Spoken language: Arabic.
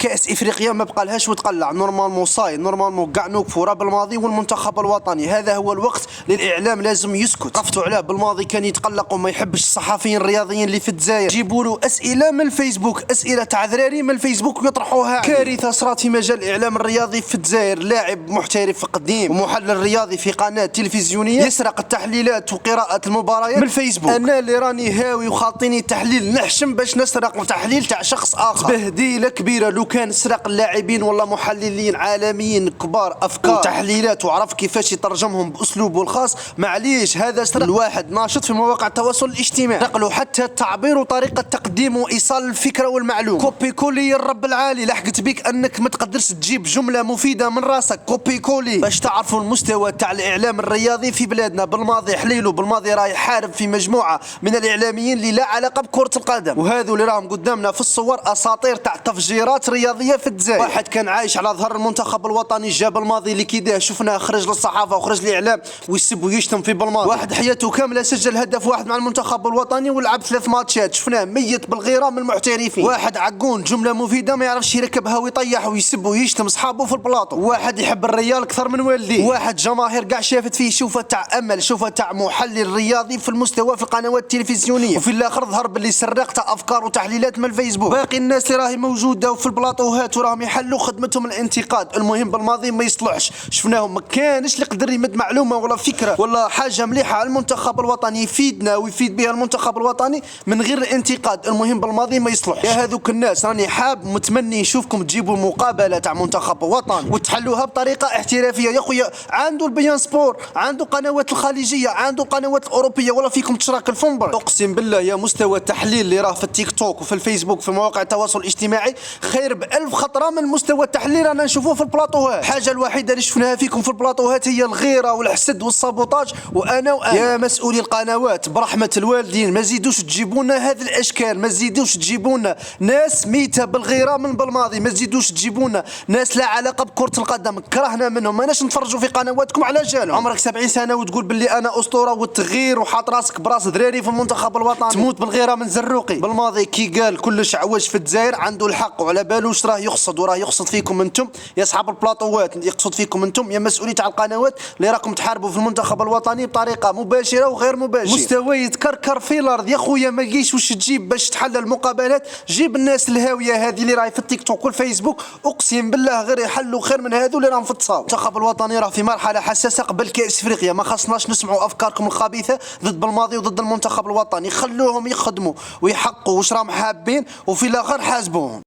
كاس افريقيا ما بقالهاش وتقلع، نورمالمون صاي، نورمالمون كاع نوقفوا راه بالماضي والمنتخب الوطني. هذا هو الوقت للاعلام لازم يسكت. عرفتوا علاه بالماضي كان يتقلق وما يحبش الصحفيين الرياضيين اللي في الجزائر، جيبوا له اسئله من الفيسبوك، اسئله تاع ذراري من الفيسبوك ويطرحوها. كارثه صارت في مجال الاعلام الرياضي في الجزائر. لاعب محترف قديم ومحلل رياضي في قناه تلفزيونيه يسرق التحليلات وقراءه المباريات من الفيسبوك. انا اللي راني هاوي وخاطيني تحليل نحشم باش نسرق تحليل تاع شخص اخر. تبهديله كبيره. لو كان سرق اللاعبين ولا محللين عالميين كبار افكار وتحليلات وعرف كيفاش يترجمهم باسلوبه الخاص، معليش هذا سرق. الواحد ناشط في مواقع التواصل الاجتماعي، نقلوا حتى التعبير وطريقه تقديم وايصال الفكره والمعلومه. كوبي كولي الرب العالي، لحقت بك انك ما تقدرش تجيب جمله مفيده من راسك. كوبي كولي باش تعرفوا المستوى تاع الاعلام الرياضي في بلادنا. بالماضي حليلو، بالماضي راه يحارب في مجموعه من الاعلاميين اللي لا علاقه بكره القدم، وهذو اللي راهم قدامنا في الصور اساطير تاع تفجيرات رياضيه في الجزائر. واحد كان عايش على ظهر المنتخب الوطني، جا بالماضي اللي كيداه شفناه خرج للصحافه وخرج للاعلام ويسب ويشتم في بالماضي. واحد حياته كامله سجل هدف واحد مع المنتخب الوطني ولعب 3 ماتشات، شفناه ميت بالغيره من المحترفين. واحد عقون جمله مفيده ما يعرفش يركبها ويطيح ويسب ويشتم اصحابه في البلاطو. واحد يحب الريال اكثر من والديه. واحد جماهير كاع شافت فيه شوفه تاع امل، شوفه تاع محلل رياضي في المستوى في القنوات التلفزيونيه، وفي الاخر ظهر باللي سرق تاع افكار وتحليلات من الفيسبوك. باقي الناس اللي راهي موجوده وفي البلاطوهات وراهم يحلوا خدمتهم الانتقاد. المهم بالماضي ما يصلحش، شفناهم ما كانش اللي يقدر يمد معلومه ولا فكره ولا حاجه مليحه على المنتخب الوطني يفيدنا ويفيد بها المنتخب الوطني من غير الانتقاد. المهم بالماضي ما يصلحش. يا هذوك الناس راني حاب متمني نشوفكم تجيبوا مقابله تاع منتخب وطني وتحلوها بطريقه احترافيه. يا خويا عنده البيان سبور، عنده قنوات الخليجيه، عنده قنوات الاوروبيه، ولا فيكم تشراك الفنبر. اقسم بالله يا مستوى التحليل اللي راه في التيك توك وفي الفيسبوك في مواقع التواصل الاجتماعي خير ب1000 خطره من مستوى التحليل رانا نشوفوه في البلاطوهات. الحاجه الوحيده اللي شفناها فيكم في البلاطوهات هي الغيره والحسد والسابوتاج. وانا يا مسؤولي القنوات برحمه الوالدين ما تزيدوش تجيبوا لنا هذه الاشكال، ما تزيدوش تجيبوا لنا ناس ميته بالغيره من بالماضي، ما تزيدوش تجيبوا لنا ناس لا علاقه بكره القدم. كرهنا منهم، ماناش نتفرجوا في قنواتكم على جالهم. عمرك 70 سنه وتقول باللي انا اسطوره وتغير وحاط راسك براس ذراري في المنتخب الوطني، تموت بالغيره من زروقي. بالماضي كي قال كلش عوج في الجزائر عنده الحق وعلى بالو واش راه يقصد، وراه يقصد فيكم انتم يا اصحاب البلاطوات، يقصد فيكم انتم يا مسؤولين تاع القنوات اللي راكم تحاربوا في المنتخب الوطني بطريقه مباشره وغير مباشره. مستوى يتكركر في الارض. يا خويا ما لقيتش واش تجيب باش تحل المقابلات، جيب الناس الهاويه هذه اللي راهي في التيك توك والفيسبوك، اقسم بالله غير يحلوا خير من هذو اللي راهم في التصاور. المنتخب الوطني راه في مرحله حساسه قبل كاس افريقيا، ما خصناش نسمعوا افكاركم الخبيثه ضد بالماضي وضد المنتخب الوطني. خلوهم يخدموا ويحققوا واش راهم حابين وفي الاخر حاسبوهم.